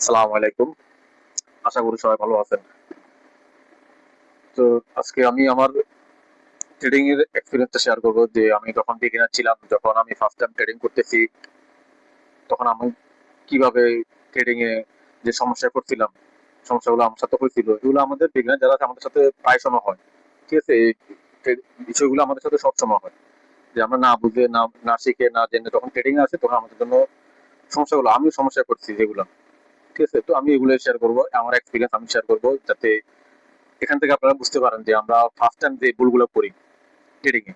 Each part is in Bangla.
আসসালামু আলাইকুম। আশা করি সবাই ভালো আছেন। তো আজকে আমি আমার ট্রেডিং এর এক্সপেরিয়েন্সটা শেয়ার করব যে আমি যখন বিগিনার ছিলাম, যখন আমি ফার্স্ট টাইম ট্রেডিং করতেছি, তখন আমি কিভাবে ট্রেডিং এ যে সমস্যায় পড়ছিলাম, সমস্যাগুলো আমার সাথে হয়েছিল, এগুলো আমাদের বিগিনার যারা আছে আমাদের সাথে প্রায় সময় হয়। ঠিক আছে? এই বিষয়গুলো আমাদের সাথে সবসময় হয়। যে আমরা না বুঝে, না শিখে, না জেনে যখন ট্রেডিং এ আসি তখন আমাদের জন্য সমস্যাগুলো আমিও সমস্যায় পড়ছি যেগুলো। ঠিক আছে? তো আমি এগুলো শেয়ার করব। আমার এক্সপেরিয়েন্স আমি শেয়ার করব যাতে এখান থেকে আপনারা বুঝতে পারেন যে আমরা ফার্স্ট টাইম যে ভুলগুলো করি ট্রেডিং এ।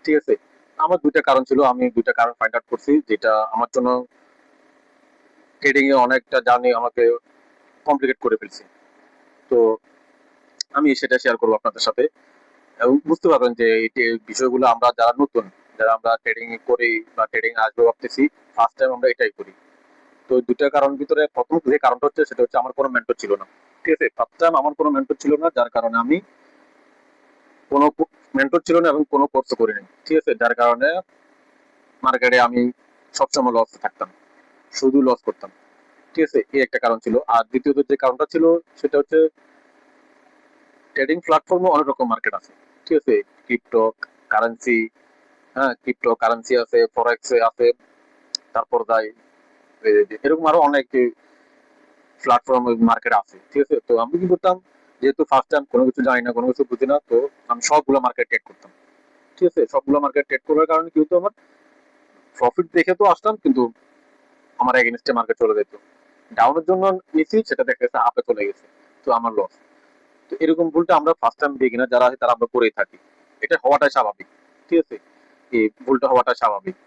ঠিক আছে? আমার ২ টা কারণ ছিল। আমি ২ টা কারণ ফাইন্ড আউট করছি যেটা আমার জন্য ট্রেডিং এ অনেকটা জার্নি আমাকে কমপ্লিকেট করে ফেলছে। তো আমি সেটা শেয়ার করব আপনাদের সাথে। এবং বুঝতে পারবেন যে এই বিষয়গুলো আমরা যারা নতুন, যারা আমরা ট্রেডিং করি বা ট্রেডিং এ আসবো ভাবতেছি, ফার্স্ট টাইম আমরা এটাই করি। তো ২ টা কারণ ভিতরে ১ম যে কারণটা হচ্ছে সেটা হচ্ছে আমার কোনো মেন্টর ছিল না। ঠিক আছে? ফার্স্ট টাইম আমার কোনো মেন্টর ছিল না, যার কারণে আমি কোনো মেন্টর ছিল না এবং কোনো কোর্সও করিনি। ঠিক আছে? যার কারণে মার্কেটে আমি সবসময় লস থাকতাম। শুধু লস করতাম। ঠিক আছে? এই একটা কারণ ছিল। আর দ্বিতীয়ত যে কারণটা ছিল সেটা হচ্ছে ট্রেডিং প্ল্যাটফর্মে অনেক রকম মার্কেট আছে। ঠিক আছে? ক্রিপ্টো কারেন্সি, হ্যাঁ? ক্রিপ্টো কারেন্সি আছে, ফরেক্স এ আছে, তারপর এরকম আরো অনেক প্ল্যাটফর্ম মার্কেট আছে। ঠিক আছে? তো আমি কি করতাম, যেহেতু ফার্স্ট টাইম কোনো কিছু জানি না, কোনো কিছু বুঝি না, তো আমি সবগুলো মার্কেট ট্রেড করতাম। ঠিক আছে? সবগুলো মার্কেট ট্রেড করার কারণে কি হতো, আমার প্রফিট দেখে তো আসতাম, কিন্তু আমার এগেইনস্টে মার্কেট চলে যেত। ডাউনের জন্য নিছি, সেটা দেখা গেছে আপে চলে গেছে। তো আমার লস। তো এরকম ভুলটা আমরা ফার্স্ট টাইম বিগিনার যারা আছে তারা আমরা করেই থাকি। এটা হওয়াটাই স্বাভাবিক। ঠিক আছে? এই ভুলটা হওয়াটা স্বাভাবিক।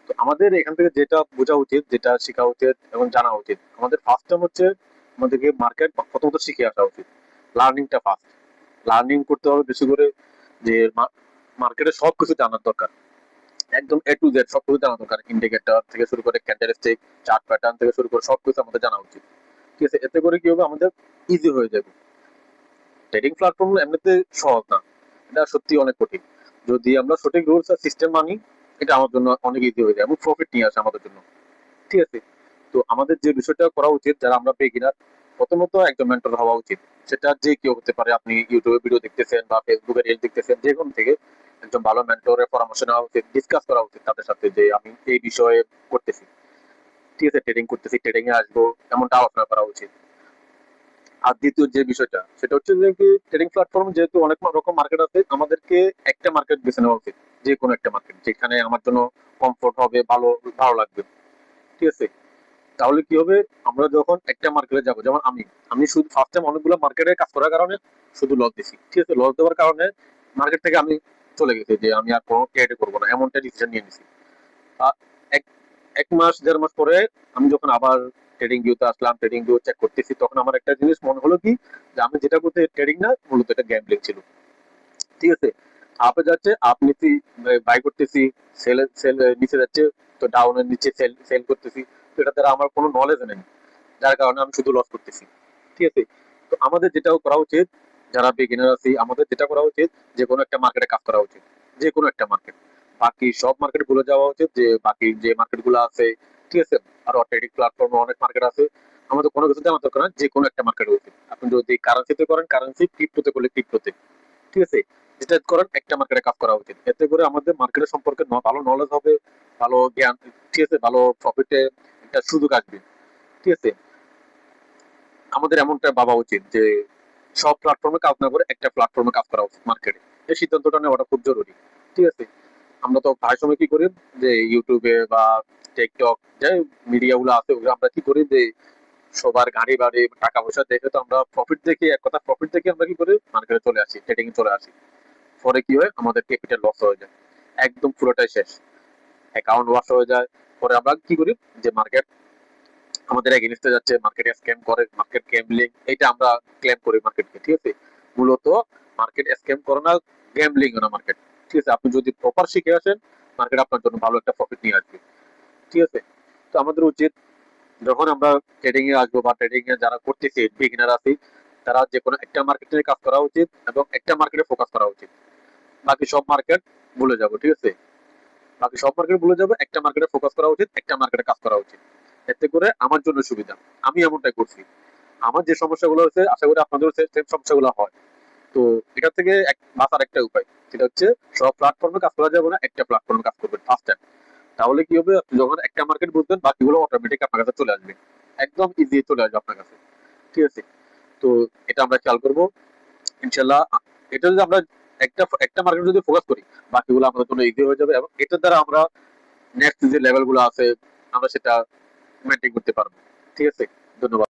তো আমাদের এখান থেকে যেটা বোঝা উচিত, যেটা শেখা উচিত এবং জানা উচিত, আমাদের ফার্স্ট টাইম হচ্ছে আমাদেরকে মার্কেট প্রথমত শিখে আসা উচিত। লার্নিংটা ফার্স্ট। লার্নিং করতে হবে বেশি করে, যে মার্কেটের সবকিছু জানার দরকার। একদম এ টু জেড সবকিছু জানা দরকার। ইন্ডিকেটর থেকে শুরু করে ক্যান্ডেলস্টিক, চার্ট প্যাটার্ন থেকে শুরু করে সবকিছু আমাদের জানা উচিত। ঠিক আছে? এতে করে কি হবে, আমাদের ইজি হয়ে যাবে। ট্রেডিং প্ল্যাটফর্ম এমনিতে সহজ না, এটা সত্যি অনেক কঠিন। যদি আমরা সঠিক রুলস আর সিস্টেম মানি, এটা আমার জন্য অনেক ইজি হয়ে যায় এবং প্রফিট নিয়ে আসে আমাদের জন্য। ঠিক আছে? তো আমাদের যে বিষয়টা করা উচিত, যারা আমরা বিগিনার, প্রথমত একজন মেন্টর হওয়া উচিত। সেটা যে কেউ হতে পারে। আপনি ইউটিউবে ভিডিও দেখতেছেন বা ফেসবুকে রিল দেখতেছেন, যে কোনো থেকে একজন ভালো মেন্টরের পরামর্শ নেওয়া উচিত, ডিসকাস করা উচিত তাদের সাথে যে আমি এই বিষয়ে করতেছি। ঠিক আছে? ট্রেডিং করতেছি, ট্রেডিং এ আসবো, এমনটা আলোচনা করা উচিত। আর দ্বিতীয় যে বিষয়টা সেটা হচ্ছে যে কি, ট্রেডিং প্ল্যাটফর্ম যেহেতু অনেক রকম মার্কেট আছে, আমাদেরকে একটা মার্কেট বেছে নেওয়া উচিত। যে কোনো একটা মার্কেট যেখানে আমার জন্য কমফোর্ট হবে, ভালো ভালো লাগবে। ঠিক আছে? তাহলে কি হবে, আমরা যখন একটা মার্কেটে যাবো, যেমন আমি আমি শুধু ফার্স্ট টাইম অনেকগুলো মার্কেটে কাজ করার কারণে শুধু লস দিছি। ঠিক আছে? লস দেওয়ার কারণে মার্কেট থেকে আমি চলে গেছি, যে আমি আর কোনো ট্রেড করবো না, এমনটা ডিসিশন নিয়ে নিছি। আ এক ১ মাস ১.৫ মাস পরে আমি যখন আবার ট্রেডিং ভিউতে আসলাম, ট্রেডিং ভিউ চেক করতেছি, তখন আমার একটা জিনিস মনে হলো কি, যে আমি যেটা করতে ট্রেডিং না, মূলত এটা গ্যাম্বলিং ছিল। ঠিক আছে? আপে যাচ্ছে, আপ নিচ্ছি, বাই করতেছি, সেল নিচে যাচ্ছে, তো ডাউনের নিচে সেল সেল করতেছি। তো এটা দ্বারা আমার কোনো নলেজ নেই। যার কারণে আমি শুধু লস করতেছি। ঠিক আছে? তো আমাদের যেটাও করা উচিত, যারা বিগিনার আছি, আমাদের যেটা করা উচিত, যে কোনো একটা মার্কেটে কাজ করা উচিত। যে কোনো একটা মার্কেট। বাকি সব মার্কেট ভুলে যাওয়া উচিত, যে বাকি যে মার্কেট গুলো আছে। ঠিক আছে? আর ট্রেডিং প্ল্যাটফর্মে অনেক মার্কেট আছে। আমাদের কোনো কিছু জানার দরকার না, যে কোনো একটা মার্কেট উচিত। আপনি যদি কারেন্সিতে করেন কারেন্সি, ক্রিপ্টোতে করলে ক্রিপ্টোতে। ঠিক আছে? যেটা করেন একটা মার্কেটে কাজ করা উচিত। এতে করে আমাদের মার্কেটের সম্পর্কে ভালো নলেজ হবে, ভালো জ্ঞান, ঠিক আছে? ভালো প্রফিটে একটা সুযোগ আসবে। ঠিক আছে? আমাদের এমনটা ভাবা উচিত যে সব প্ল্যাটফর্মে কাজ না করে একটা প্ল্যাটফর্মে কাজ করা উচিত মার্কেটে। এই সিদ্ধান্তটা নেওয়াটা খুব জরুরি। ঠিক আছে? আমরা তো প্রায় সময় কি করি, যে ইউটিউবে বা টিকটক, যে মিডিয়া গুলো আছে, ওগুলো আমরা কি করি, যে সবার গাড়ি বাড়ি টাকা পয়সা দেখে, তো আমরা প্রফিট দেখে, এক কথা প্রফিট দেখে আমরা কি করি, মার্কেটে চলে আসি, ট্রেডিং এ চলে আসি। পরে কি হয়, আমাদের ক্যাপিটাল লস হয়ে যায়, একদম পুরোটাই শেষ, অ্যাকাউন্ট ওয়াশ হয়ে যায়। পরে আমরা কি করি, যে মার্কেট আমাদের এগেইনস্টে যাচ্ছে, মার্কেটে স্ক্যাম করে, মার্কেট গ্যাম্বলিং, এটা আমরা ক্লেম করি মার্কেটকে। ঠিক আছে? মূলত মার্কেট স্ক্যাম করে না, গ্যাম্বলিং না মার্কেট। ঠিক আছে? আপনি যদি প্রপার শিখে আসেন, মার্কেট আপনার জন্য ভালো একটা প্রফিট নিয়ে আসবে। ঠিক আছে? তো আমাদের উচিত, যখন আমরা ট্রেডিং এ আসবো বা ট্রেডিং এ যারা করতেছি বিগিনার আছি, তারা যে কোনো একটা মার্কেটে কাজ করা উচিত এবং একটা মার্কেটে ফোকাস করা উচিত। বাকি সব মার্কেট ভুলে যাবো। ঠিক আছে? বাকি সব মার্কেট ভুলে যাবো, একটা মার্কেটে ফোকাস করা উচিত, একটা মার্কেটে কাজ করা উচিত। এতে করে আমার জন্য সুবিধা। আমি এমনটাই করছি। আমার যে সমস্যাগুলো হচ্ছে আশা করি আপনাদেরও সেম সমস্যাগুলো হয়। তো এটা থেকে বাঁচার একটা উপায়, সেটা হচ্ছে সব প্ল্যাটফর্মে কাজ করা যাবে না, একটা প্ল্যাটফর্মে কাজ করবেন ফার্স্ট টাইম। তাহলে কি হবে, আপনি যখন একটা মার্কেট বুঝবেন বাকিগুলো অটোমেটিক আপনার কাছে চলে আসবে, একদম ইজি চলে আসবে আপনার কাছে। ঠিক আছে? তো এটা আমরা খেয়াল করবো ইনশাল্লাহ। এটা যদি আমরা একটা একটা মার্কেট যদি ফোকাস করি, বাকিগুলো আমাদের জন্য ইজি হয়ে যাবে, এবং এটার দ্বারা আমরা নেক্সট যে লেভেল গুলো আছে আমরা সেটা মেনটেন করতে পারবো। ঠিক আছে? ধন্যবাদ।